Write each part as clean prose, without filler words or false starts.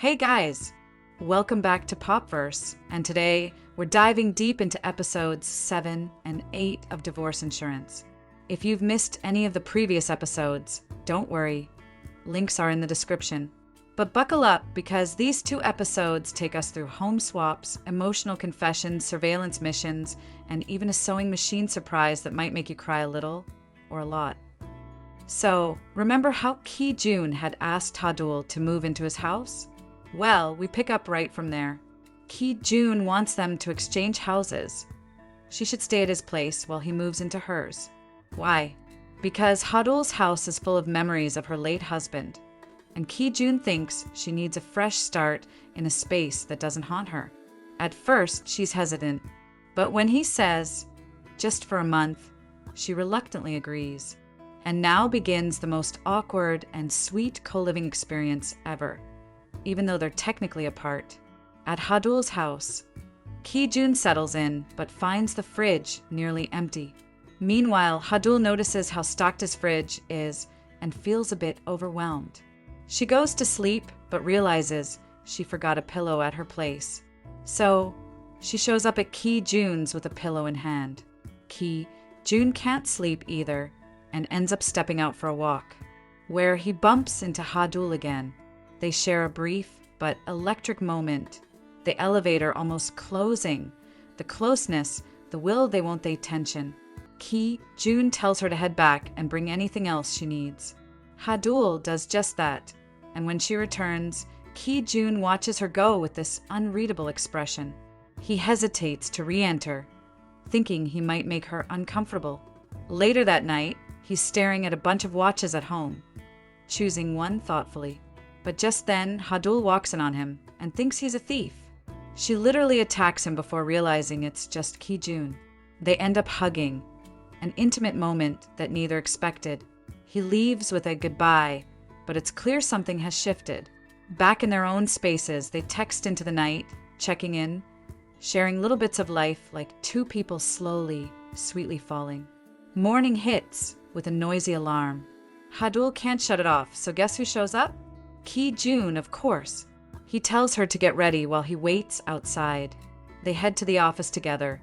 Hey guys, welcome back to Popverse, and today we're diving deep into episodes 7 and 8 of Divorce Insurance. If you've missed any of the previous episodes, don't worry, links are in the description. But buckle up because these two episodes take us through home swaps, emotional confessions, surveillance missions, and even a sewing machine surprise that might make you cry a little or a lot. So, remember how Kijun had asked Ha-Deul to move into his house? Well, we pick up right from there. Kijun wants them to exchange houses. She should stay at his place while he moves into hers. Why? Because Ha-Deul's house is full of memories of her late husband, and Kijun thinks she needs a fresh start in a space that doesn't haunt her. At first, she's hesitant, but when he says, just for a month, she reluctantly agrees. And now begins the most awkward and sweet co-living experience ever. Even though they're technically apart. At Ha-Deul's house, Kijun settles in but finds the fridge nearly empty. Meanwhile, Ha-Deul notices how stocked his fridge is and feels a bit overwhelmed. She goes to sleep but realizes she forgot a pillow at her place. So, she shows up at Kijun's with a pillow in hand. Kijun can't sleep either and ends up stepping out for a walk, where he bumps into Ha-Deul again. They share a brief but electric moment, the elevator almost closing, the closeness, the will they won't they tension. Kijun tells her to head back and bring anything else she needs. Ha-Deul does just that, and when she returns, Kijun watches her go with this unreadable expression. He hesitates to re-enter, thinking he might make her uncomfortable. Later that night, he's staring at a bunch of watches at home, choosing one thoughtfully. But just then, Ha-Deul walks in on him and thinks he's a thief. She literally attacks him before realizing it's just Kijun. They end up hugging, an intimate moment that neither expected. He leaves with a goodbye, but it's clear something has shifted. Back in their own spaces, they text into the night, checking in, sharing little bits of life like two people slowly, sweetly falling. Morning hits with a noisy alarm. Ha-Deul can't shut it off, so guess who shows up? Kijun, of course. He tells her to get ready while he waits outside. They head to the office together,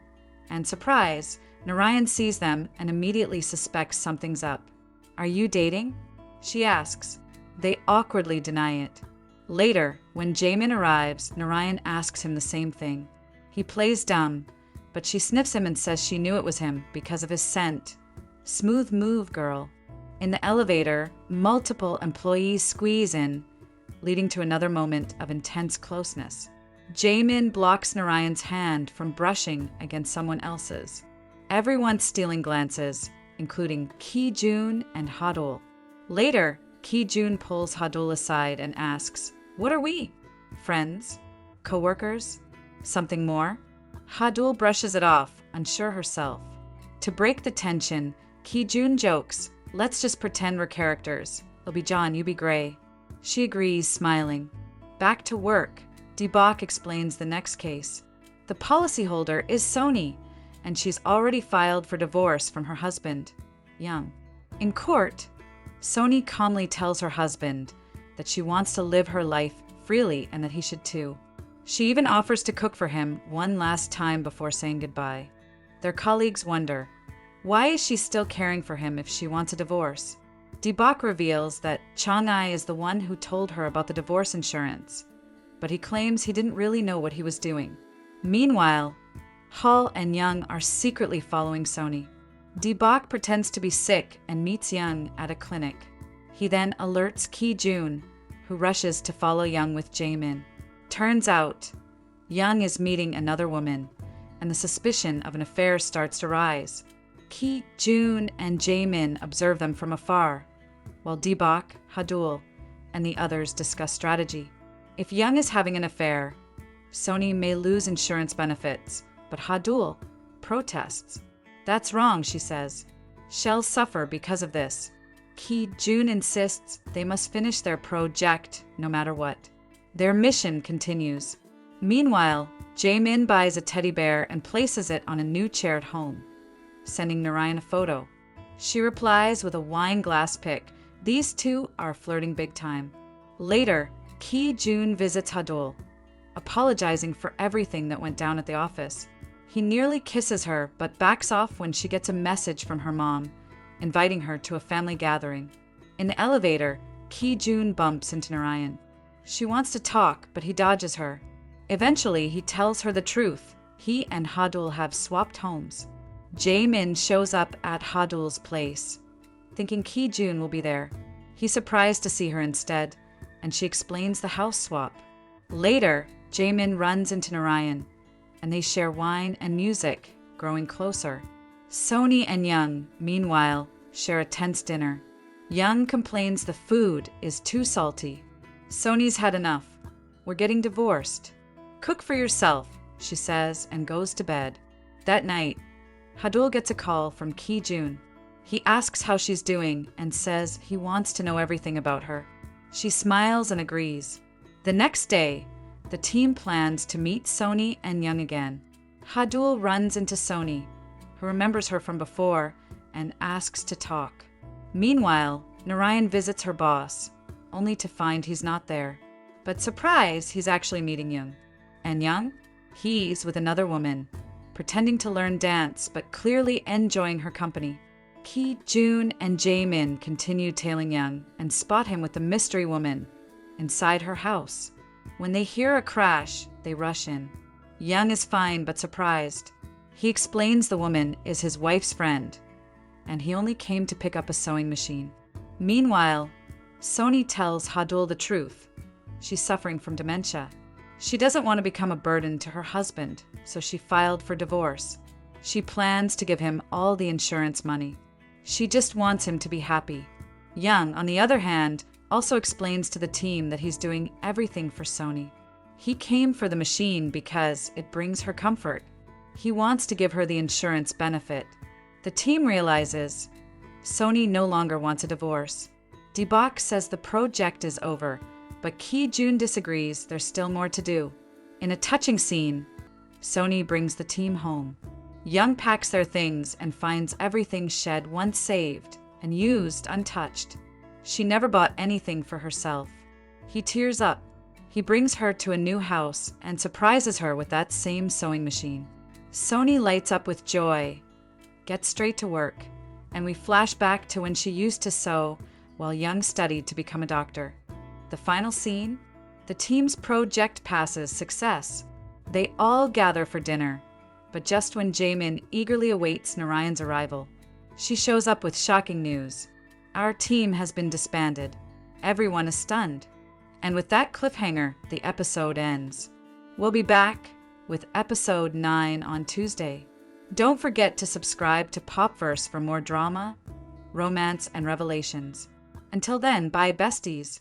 and surprise, Narayan sees them and immediately suspects something's up. Are you dating? She asks. They awkwardly deny it. Later, when Jamin arrives, Narayan asks him the same thing. He plays dumb, but she sniffs him and says she knew it was him because of his scent. Smooth move, girl. In the elevator, multiple employees squeeze in, leading to another moment of intense closeness. Jamin blocks Narayan's hand from brushing against someone else's. Everyone's stealing glances, including Kijun and Ha-Deul. Later, Kijun pulls Ha-Deul aside and asks, "What are we? Friends? Co-workers? Something more?" Ha-Deul brushes it off, unsure herself. To break the tension, Kijun jokes, "Let's just pretend we're characters. It'll be John, you be Gray." She agrees, smiling. Back to work, Debak explains the next case. The policyholder is Soni, and she's already filed for divorce from her husband, Young. In court, Soni calmly tells her husband that she wants to live her life freely and that he should too. She even offers to cook for him one last time before saying goodbye. Their colleagues wonder, why is she still caring for him if she wants a divorce? Debak reveals that Chang-ai is the one who told her about the divorce insurance, but he claims he didn't really know what he was doing. Meanwhile, Hall and Young are secretly following Soni. Debak pretends to be sick and meets Young at a clinic. He then alerts Kijun, who rushes to follow Young with Jamin. Turns out, Young is meeting another woman, and the suspicion of an affair starts to rise. Kijun and Jamin observe them from afar, while Debak, Ha-Deul, and the others discuss strategy. If Young is having an affair, Soni may lose insurance benefits, but Ha-Deul protests. That's wrong, she says. She'll suffer because of this. Kijun insists they must finish their project no matter what. Their mission continues. Meanwhile, Jamin buys a teddy bear and places it on a new chair at home, sending Narayan a photo. She replies with a wine glass pic. These two are flirting big time. Later, Kijun visits Ha-Deul, apologizing for everything that went down at the office. He nearly kisses her, but backs off when she gets a message from her mom, inviting her to a family gathering. In the elevator, Kijun bumps into Narayan. She wants to talk, but he dodges her. Eventually, he tells her the truth. He and Ha-Deul have swapped homes. Jae-min shows up at Ha-Deul's place, thinking Kijun will be there. He's surprised to see her instead, and she explains the house swap. Later, Jae-min runs into Narayan, and they share wine and music, growing closer. Soni and Young, meanwhile, share a tense dinner. Young complains the food is too salty. Soni's had enough. We're getting divorced. Cook for yourself, she says, and goes to bed. That night, Ha-Deul gets a call from Kijun. He asks how she's doing and says he wants to know everything about her. She smiles and agrees. The next day, the team plans to meet Soni and Young again. Ha-Deul runs into Soni, who remembers her from before, and asks to talk. Meanwhile, Narayan visits her boss, only to find he's not there. But surprise, he's actually meeting Young. And Young? He's with another woman, pretending to learn dance, but clearly enjoying her company. Kijun and Jae-min continue tailing Young and spot him with the mystery woman inside her house. When they hear a crash, they rush in. Young is fine but surprised. He explains the woman is his wife's friend, and he only came to pick up a sewing machine. Meanwhile, Soni tells Ha-Deul the truth. She's suffering from dementia. She doesn't want to become a burden to her husband, so she filed for divorce. She plans to give him all the insurance money. She just wants him to be happy. Young, on the other hand, also explains to the team that he's doing everything for Soni. He came for the machine because it brings her comfort. He wants to give her the insurance benefit. The team realizes Soni no longer wants a divorce. Debak says the project is over, but Kijun disagrees there's still more to do. In a touching scene, Soni brings the team home. Young packs their things and finds everything Shed once saved and used untouched. She never bought anything for herself. He tears up. He brings her to a new house and surprises her with that same sewing machine. Soni lights up with joy, gets straight to work, and we flash back to when she used to sew while Young studied to become a doctor. The final scene? The team's project passes success. They all gather for dinner, but just when Jae-min eagerly awaits Narayan's arrival, she shows up with shocking news. Our team has been disbanded. Everyone is stunned. And with that cliffhanger, the episode ends. We'll be back with episode 9 on Tuesday. Don't forget to subscribe to Popverse for more drama, romance, and revelations. Until then, bye besties.